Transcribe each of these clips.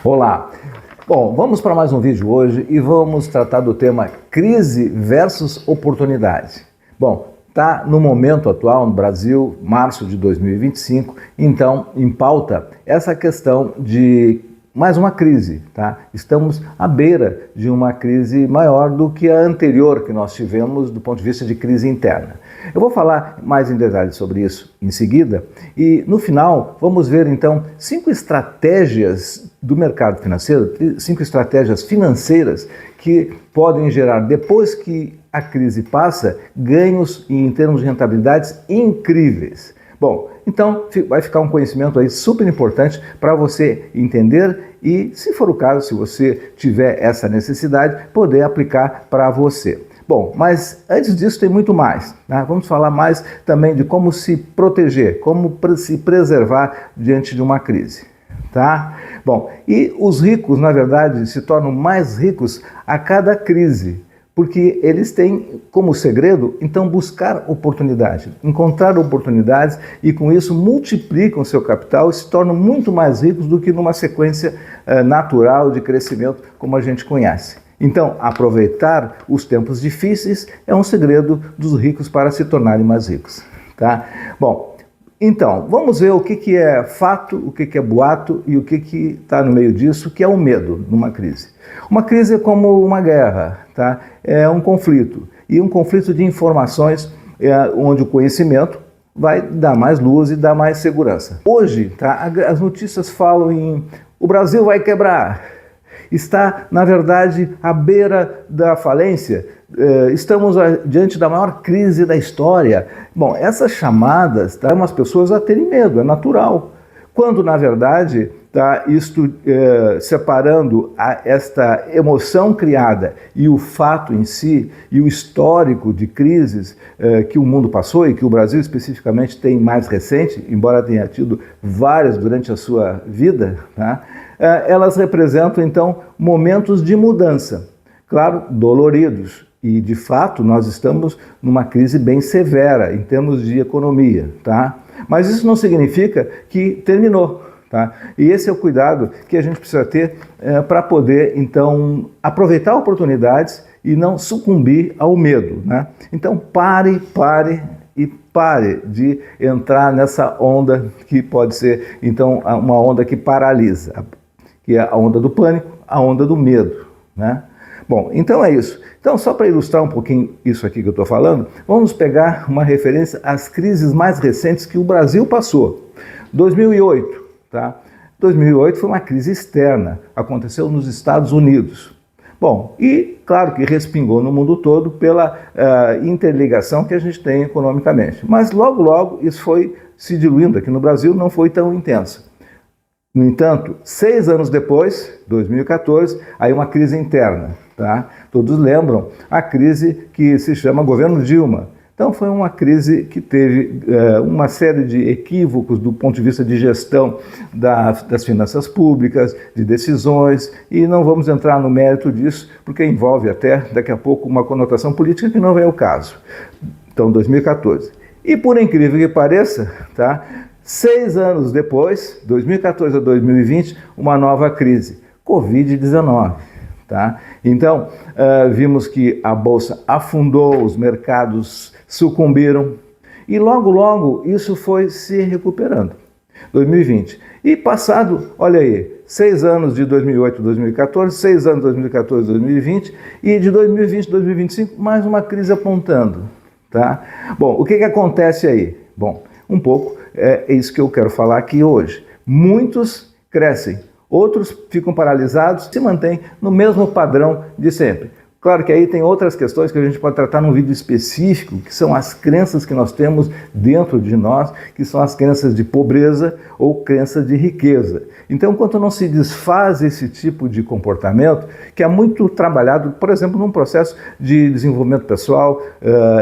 Olá! Bom, vamos para mais um vídeo hoje e vamos tratar do tema crise versus oportunidade. Bom, está no momento atual no Brasil, março de 2025, então em pauta essa questão de mais uma crise, tá? Estamos à beira de uma crise maior do que a anterior que nós tivemos do ponto de vista de crise interna. Eu vou falar mais em detalhes sobre isso em seguida e no final vamos ver então 5 estratégias do mercado financeiro, 5 estratégias financeiras que podem gerar, depois que a crise passa, ganhos em termos de rentabilidades incríveis. Bom, então vai ficar um conhecimento aí super importante para você entender e, se for o caso, se você tiver essa necessidade, poder aplicar para você. Bom, mas antes disso tem muito mais, né? Vamos falar mais também de como se proteger, como se preservar diante de uma crise, tá? Bom, e os ricos, na verdade, se tornam mais ricos a cada crise, porque eles têm como segredo, então, buscar oportunidade, encontrar oportunidades e com isso multiplicam seu capital e se tornam muito mais ricos do que numa sequência natural de crescimento como a gente conhece. Então, aproveitar os tempos difíceis é um segredo dos ricos para se tornarem mais ricos, tá? Bom, então, vamos ver o que é fato, o que é boato e o que está no meio disso, que é o medo numa crise. Uma crise é como uma guerra, tá? É um conflito, e um conflito de informações onde o conhecimento vai dar mais luz e dar mais segurança. Hoje, tá, as notícias falam em o Brasil vai quebrar, está, na verdade, à beira da falência, estamos diante da maior crise da história. Bom, essas chamadas dão as pessoas a terem medo, é natural. Quando, na verdade, tá, isto separando esta emoção criada e o fato em si, e o histórico de crises que o mundo passou e que o Brasil especificamente tem mais recente, embora tenha tido várias durante a sua vida, tá, elas representam, então, momentos de mudança, claro, doloridos. E, de fato, nós estamos numa crise bem severa em termos de economia, tá? Mas isso não significa que terminou, tá? E esse é o cuidado que a gente precisa ter para poder, então, aproveitar oportunidades e não sucumbir ao medo, né? Então, pare de entrar nessa onda que pode ser, então, uma onda que paralisa, que é a onda do pânico, a onda do medo, né? Bom, então é isso. Então, só para ilustrar um pouquinho isso aqui que eu estou falando, vamos pegar uma referência às crises mais recentes que o Brasil passou. 2008, tá? 2008 foi uma crise externa, aconteceu nos Estados Unidos. Bom, e claro que respingou no mundo todo pela interligação que a gente tem economicamente. Mas logo isso foi se diluindo. Aqui no Brasil não foi tão intenso. No entanto, 6 anos depois, 2014, aí uma crise interna, tá? Todos lembram a crise que se chama governo Dilma. Então foi uma crise que teve uma série de equívocos do ponto de vista de gestão das finanças públicas, de decisões, e não vamos entrar no mérito disso, porque envolve até, daqui a pouco, uma conotação política que não é o caso. Então, 2014. E por incrível que pareça, tá? 6 anos depois, 2014 a 2020, uma nova crise, Covid-19. Tá? Então, vimos que a Bolsa afundou, os mercados sucumbiram e logo isso foi se recuperando. 2020. E passado, olha aí, 6 anos de 2008 a 2014, 6 anos de 2014 a 2020 e de 2020 a 2025, mais uma crise apontando. Tá? Bom, o que acontece aí? Bom, um pouco é isso que eu quero falar aqui hoje. Muitos crescem, outros ficam paralisados, se mantêm no mesmo padrão de sempre. Claro que aí tem outras questões que a gente pode tratar num vídeo específico, que são as crenças que nós temos dentro de nós, que são as crenças de pobreza ou crenças de riqueza. Então, enquanto não se desfaz esse tipo de comportamento, que é muito trabalhado, por exemplo, num processo de desenvolvimento pessoal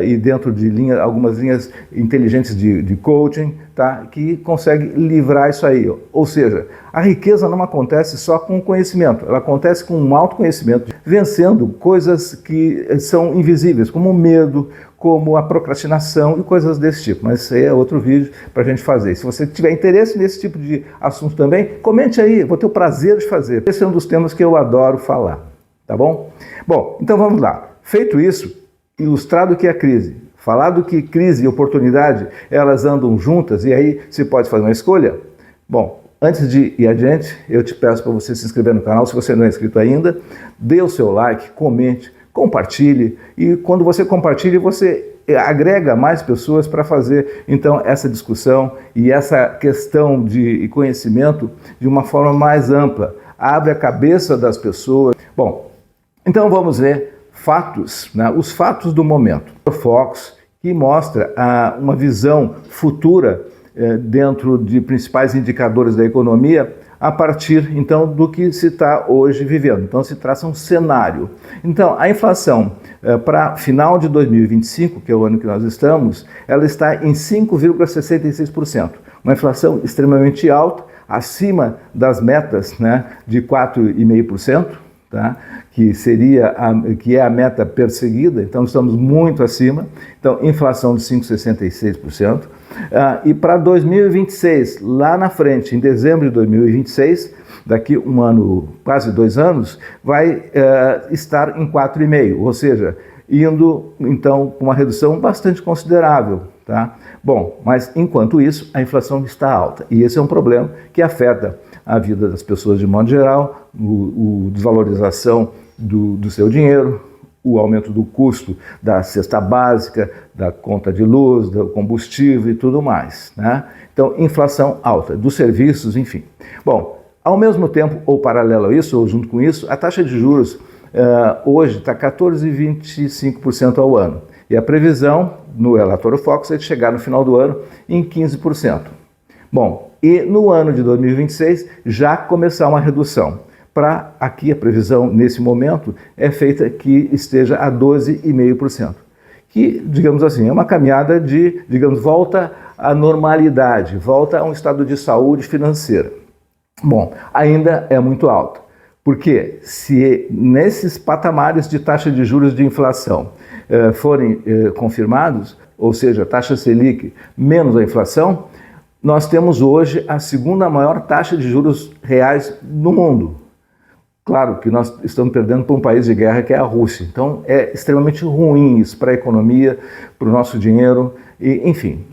e dentro de algumas linhas inteligentes de coaching, tá, que consegue livrar isso aí. Ou seja, a riqueza não acontece só com conhecimento, ela acontece com um autoconhecimento, vencendo coisas que são invisíveis, como o medo, como a procrastinação e coisas desse tipo. Mas isso aí é outro vídeo para a gente fazer. Se você tiver interesse nesse tipo de assunto também, comente aí, vou ter o prazer de fazer. Esse é um dos temas que eu adoro falar, tá bom? Bom, então vamos lá. Feito isso, ilustrado o que é a crise, falado que crise e oportunidade, elas andam juntas e aí você pode fazer uma escolha. Bom, antes de ir adiante, eu te peço para você se inscrever no canal, se você não é inscrito ainda, dê o seu like, comente, compartilhe, e quando você compartilha, você agrega mais pessoas para fazer, então, essa discussão e essa questão de conhecimento de uma forma mais ampla. Abre a cabeça das pessoas. Bom, então vamos ver fatos, né? Os fatos do momento. O Fox, que mostra uma visão futura dentro de principais indicadores da economia, a partir, então, do que se está hoje vivendo. Então, se traça um cenário. Então, a inflação para final de 2025, que é o ano que nós estamos, ela está em 5,66%. Uma inflação extremamente alta, acima das metas, né, de 4,5%. Tá? Que é a meta perseguida, então estamos muito acima. Então, inflação de 5,66%. E para 2026, lá na frente, em dezembro de 2026, daqui um ano, quase 2 anos, vai estar em 4,5%, ou seja, indo então com uma redução bastante considerável. Tá? Bom, mas enquanto isso, a inflação está alta, e esse é um problema que afeta a vida das pessoas de modo geral, a desvalorização do seu dinheiro, o aumento do custo da cesta básica, da conta de luz, do combustível e tudo mais, né? Então, inflação alta, dos serviços, enfim. Bom, ao mesmo tempo, ou paralelo a isso, ou junto com isso, a taxa de juros hoje está 14,25% ao ano. E a previsão no relatório Fox é de chegar no final do ano em 15%. Bom, e no ano de 2026 já começar uma redução. Para aqui a previsão nesse momento é feita que esteja a 12,5%. Que, digamos assim, é uma caminhada de, digamos, volta à normalidade, volta a um estado de saúde financeira. Bom, ainda é muito alto. Porque se nesses patamares de taxa de juros de inflação forem confirmados, ou seja, taxa Selic menos a inflação, nós temos hoje a segunda maior taxa de juros reais no mundo. Claro que nós estamos perdendo para um país de guerra que é a Rússia. Então é extremamente ruim isso para a economia, para o nosso dinheiro, e, enfim.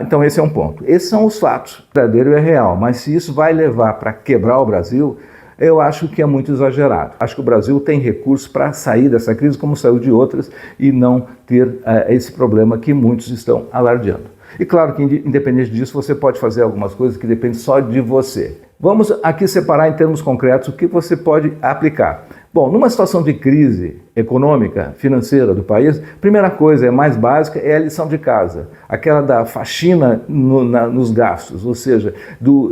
Então esse é um ponto. Esses são os fatos. O verdadeiro é real, mas se isso vai levar para quebrar o Brasil, eu acho que é muito exagerado. Acho que o Brasil tem recursos para sair dessa crise como saiu de outras e não ter esse problema que muitos estão alardeando. E claro que independente disso você pode fazer algumas coisas que dependem só de você. Vamos aqui separar em termos concretos o que você pode aplicar. Bom, numa situação de crise econômica, financeira do país, primeira coisa, mais básica, é a lição de casa. Aquela da faxina nos gastos, ou seja,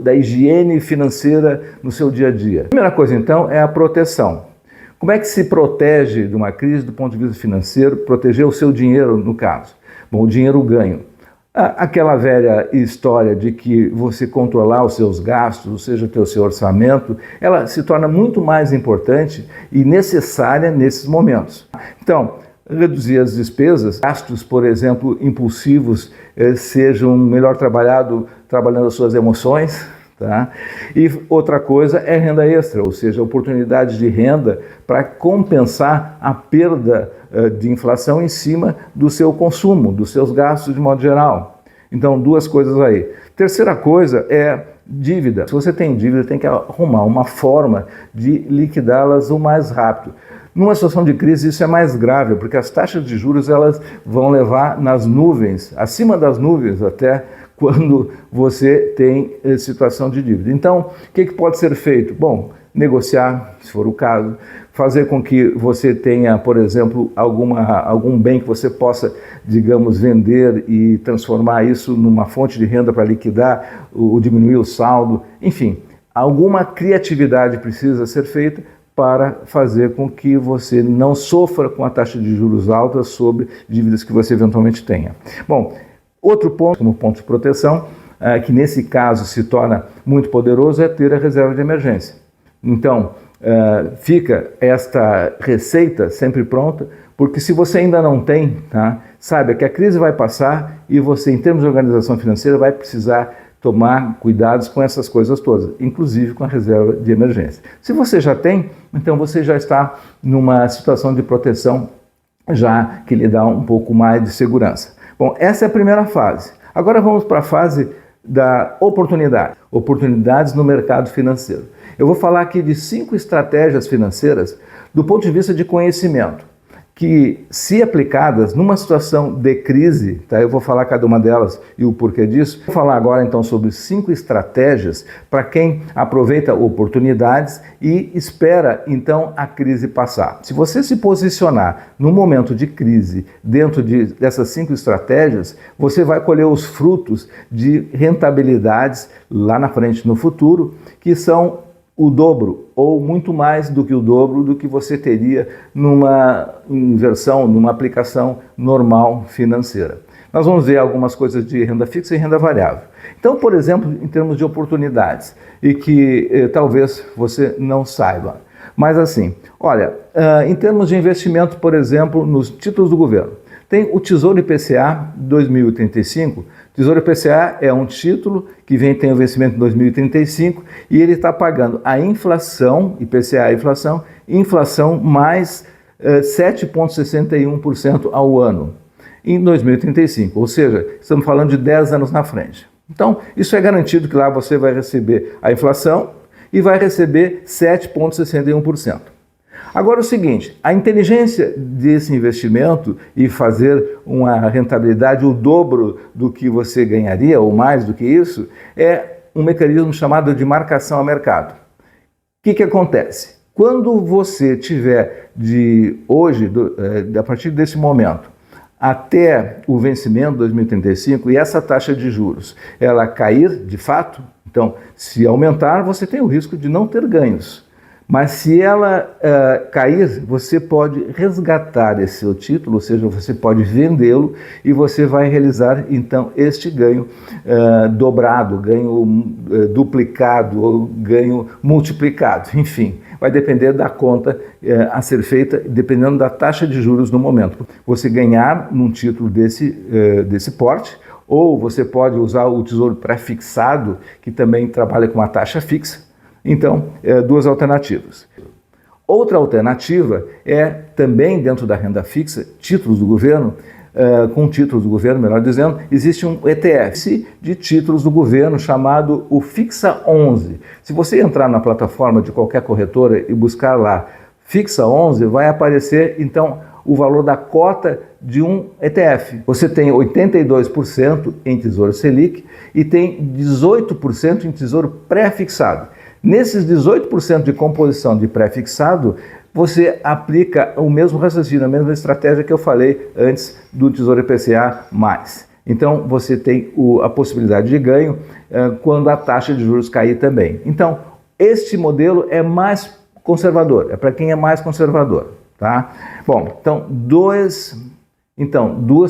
da higiene financeira no seu dia a dia. Primeira coisa, então, é a proteção. Como é que se protege de uma crise do ponto de vista financeiro, proteger o seu dinheiro, no caso? Bom, o dinheiro ganho. Aquela velha história de que você controlar os seus gastos, ou seja, ter o seu orçamento, ela se torna muito mais importante e necessária nesses momentos. Então, reduzir as despesas, gastos, por exemplo, impulsivos, sejam melhor trabalhando as suas emoções. Tá? E outra coisa é renda extra, ou seja, oportunidade de renda para compensar a perda de inflação em cima do seu consumo, dos seus gastos de modo geral. Então, duas coisas aí. Terceira coisa é dívida. Se você tem dívida, tem que arrumar uma forma de liquidá-las o mais rápido. Numa situação de crise, isso é mais grave, porque as taxas de juros elas vão levar nas nuvens, acima das nuvens até, quando você tem situação de dívida. Então, o que pode ser feito? Bom, negociar, se for o caso, fazer com que você tenha, por exemplo, algum bem que você possa, digamos, vender e transformar isso numa fonte de renda para liquidar ou diminuir o saldo. Enfim, alguma criatividade precisa ser feita para fazer com que você não sofra com a taxa de juros alta sobre dívidas que você eventualmente tenha. Bom, outro ponto, como ponto de proteção, que nesse caso se torna muito poderoso, é ter a reserva de emergência. Então, fica esta receita sempre pronta, porque se você ainda não tem, tá, saiba que a crise vai passar e você, em termos de organização financeira, vai precisar tomar cuidados com essas coisas todas, inclusive com a reserva de emergência. Se você já tem, então você já está numa situação de proteção, já que lhe dá um pouco mais de segurança. Bom, essa é a primeira fase. Agora vamos para a fase da oportunidade. Oportunidades no mercado financeiro. Eu vou falar aqui de 5 estratégias financeiras do ponto de vista de conhecimento, que, se aplicadas numa situação de crise, tá? Eu vou falar cada uma delas e o porquê disso. Vou falar agora então sobre 5 estratégias para quem aproveita oportunidades e espera então a crise passar. Se você se posicionar no momento de crise dentro dessas 5 estratégias, você vai colher os frutos de rentabilidades lá na frente, no futuro, que são o dobro ou muito mais do que o dobro do que você teria numa inversão, numa aplicação normal financeira. Nós vamos ver algumas coisas de renda fixa e renda variável. Então, por exemplo, em termos de oportunidades, e que talvez você não saiba. Mas assim, olha, em termos de investimento, por exemplo, nos títulos do governo, tem o Tesouro IPCA 2035. Tesouro IPCA é um título que tem o vencimento em 2035 e ele está pagando a inflação, IPCA é inflação mais 7,61% ao ano em 2035, ou seja, estamos falando de 10 anos na frente. Então, isso é garantido que lá você vai receber a inflação e vai receber 7,61%. Agora o seguinte, a inteligência desse investimento e fazer uma rentabilidade o dobro do que você ganharia, ou mais do que isso, é um mecanismo chamado de marcação a mercado. O que acontece? Quando você tiver a partir desse momento, até o vencimento de 2035 e essa taxa de juros ela cair de fato, então se aumentar você tem o risco de não ter ganhos. Mas se ela cair, você pode resgatar esse seu título, ou seja, você pode vendê-lo e você vai realizar então este ganho dobrado, ganho duplicado ou ganho multiplicado. Enfim, vai depender da conta a ser feita, dependendo da taxa de juros no momento. Você ganhar num título desse porte, ou você pode usar o tesouro pré-fixado, que também trabalha com uma taxa fixa. Então, 2 alternativas. Outra alternativa é também dentro da renda fixa, títulos do governo, com títulos do governo, melhor dizendo, existe um ETF de títulos do governo chamado o Fixa 11. Se você entrar na plataforma de qualquer corretora e buscar lá Fixa 11, vai aparecer então o valor da cota de um ETF. Você tem 82% em Tesouro Selic e tem 18% em Tesouro pré-fixado. Nesses 18% de composição de pré-fixado, você aplica o mesmo raciocínio, a mesma estratégia que eu falei antes do Tesouro IPCA+. Então, você tem a possibilidade de ganho quando a taxa de juros cair também. Então, este modelo é mais conservador, é para quem é mais conservador, tá? Bom, então, duas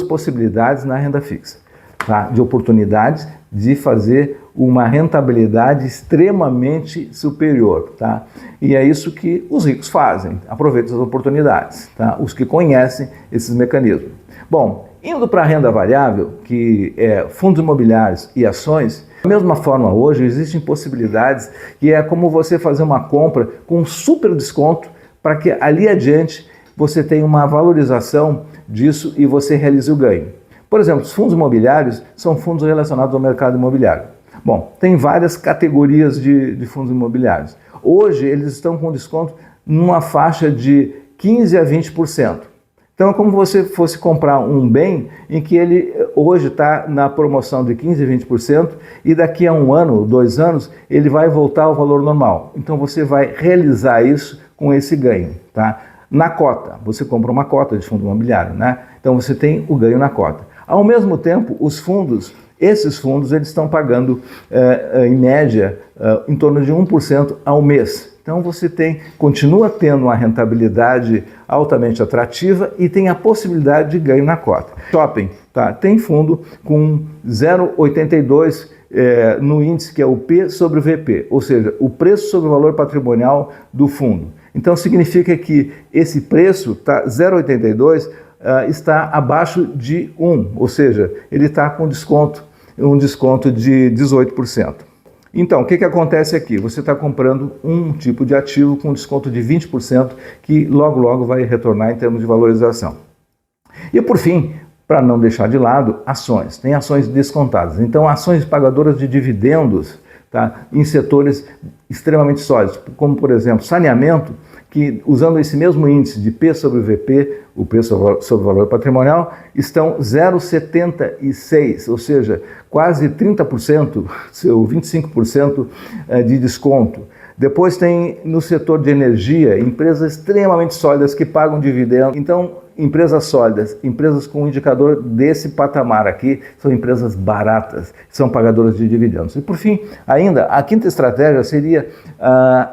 possibilidades na renda fixa, tá? De oportunidades de fazer uma rentabilidade extremamente superior, tá? E é isso que os ricos fazem, aproveitam as oportunidades, tá? Os que conhecem esses mecanismos. Bom, indo para a renda variável, que é fundos imobiliários e ações, da mesma forma hoje existem possibilidades que é como você fazer uma compra com um super desconto para que ali adiante você tenha uma valorização disso e você realize o ganho. Por exemplo, os fundos imobiliários são fundos relacionados ao mercado imobiliário. Bom, tem várias categorias de fundos imobiliários. Hoje eles estão com desconto numa faixa de 15% a 20%. Então é como se você fosse comprar um bem em que ele hoje está na promoção de 15% a 20% e daqui a 1 ano, 2 anos, ele vai voltar ao valor normal. Então você vai realizar isso com esse ganho, tá? Na cota, você compra uma cota de fundo imobiliário, né? Então você tem o ganho na cota. Ao mesmo tempo, esses fundos eles estão pagando, em média, em torno de 1% ao mês. Então você continua tendo uma rentabilidade altamente atrativa e tem a possibilidade de ganho na cota. Shopping, tá? Tem fundo com 0,82 no índice que é o P sobre o VP, ou seja, o preço sobre o valor patrimonial do fundo. Então significa que esse preço, 0,82, está abaixo de 1, ou seja, ele está com um desconto de 18%. Então, o que acontece aqui? Você está comprando um tipo de ativo com desconto de 20%, que logo vai retornar em termos de valorização. E por fim, para não deixar de lado, ações. Tem ações descontadas. Então, ações pagadoras de dividendos, tá, em setores extremamente sólidos, como por exemplo, saneamento, que usando esse mesmo índice de P sobre VP, o P sobre o valor patrimonial, estão 0,76, ou seja, quase 30%, ou 25% de desconto. Depois tem no setor de energia, empresas extremamente sólidas que pagam dividendos. Então, empresas sólidas, empresas com um indicador desse patamar aqui, são empresas baratas, são pagadoras de dividendos. E por fim, ainda, a quinta estratégia seria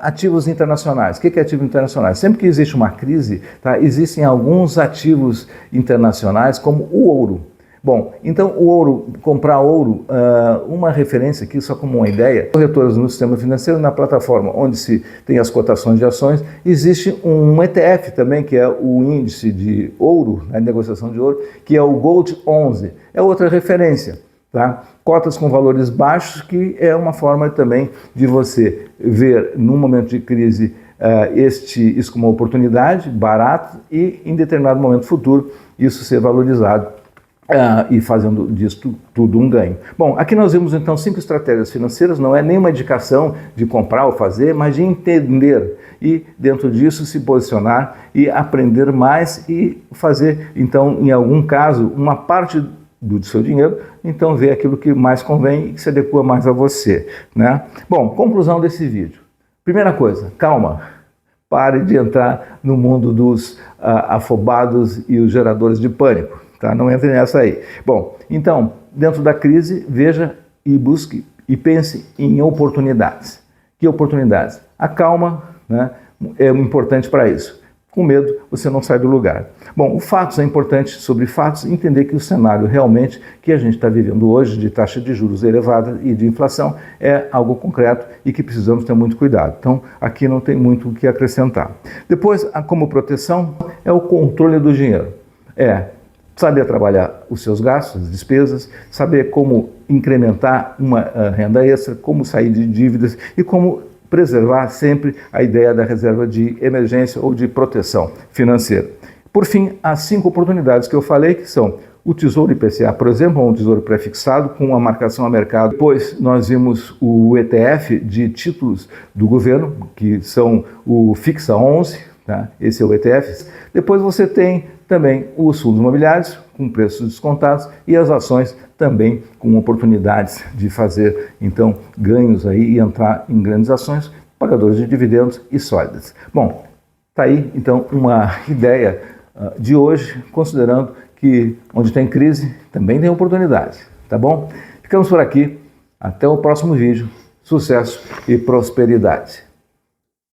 ativos internacionais. O que é ativo internacional? Sempre que existe uma crise, tá, existem alguns ativos internacionais, como o ouro. Bom, então o ouro, comprar ouro, uma referência aqui, só como uma ideia, corretoras no sistema financeiro, na plataforma onde se tem as cotações de ações, existe um ETF também, que é o índice de ouro, a negociação de ouro, que é o Gold 11, é outra referência, tá? Cotas com valores baixos, que é uma forma também de você ver, num momento de crise, isso como uma oportunidade, barato, e em determinado momento futuro, isso ser valorizado. E fazendo disso tudo um ganho. Bom, aqui nós vimos então 5 estratégias financeiras, não é nenhuma indicação de comprar ou fazer, mas de entender e dentro disso se posicionar e aprender mais e fazer então, em algum caso, uma parte do seu dinheiro, então ver aquilo que mais convém e que se adequa mais a você, né? Bom, conclusão desse vídeo. Primeira coisa, calma. Pare de entrar no mundo dos afobados e os geradores de pânico. Tá? Não entre nessa aí. Bom, então, dentro da crise, veja e busque e pense em oportunidades. Que oportunidades? A calma, né, é importante para isso. Com medo, você não sai do lugar. Bom, o fatos é importante, sobre fatos, entender que o cenário realmente que a gente está vivendo hoje, de taxa de juros elevada e de inflação, é algo concreto e que precisamos ter muito cuidado. Então, aqui não tem muito o que acrescentar. Depois, como proteção, é o controle do dinheiro. Saber trabalhar os seus gastos, as despesas, saber como incrementar uma renda extra, como sair de dívidas e como preservar sempre a ideia da reserva de emergência ou de proteção financeira. Por fim, as 5 oportunidades que eu falei, que são o Tesouro IPCA, por exemplo, um tesouro pré-fixado com uma marcação a mercado. Depois nós vimos o ETF de títulos do governo, que são o Fixa 11, tá? Esse é o ETF. Depois você tem também os fundos imobiliários com preços descontados e as ações também com oportunidades de fazer, então, ganhos aí e entrar em grandes ações, pagadores de dividendos e sólidas. Bom, tá aí, então, uma ideia de hoje, considerando que onde tem crise, também tem oportunidade, tá bom? Ficamos por aqui, até o próximo vídeo, sucesso e prosperidade!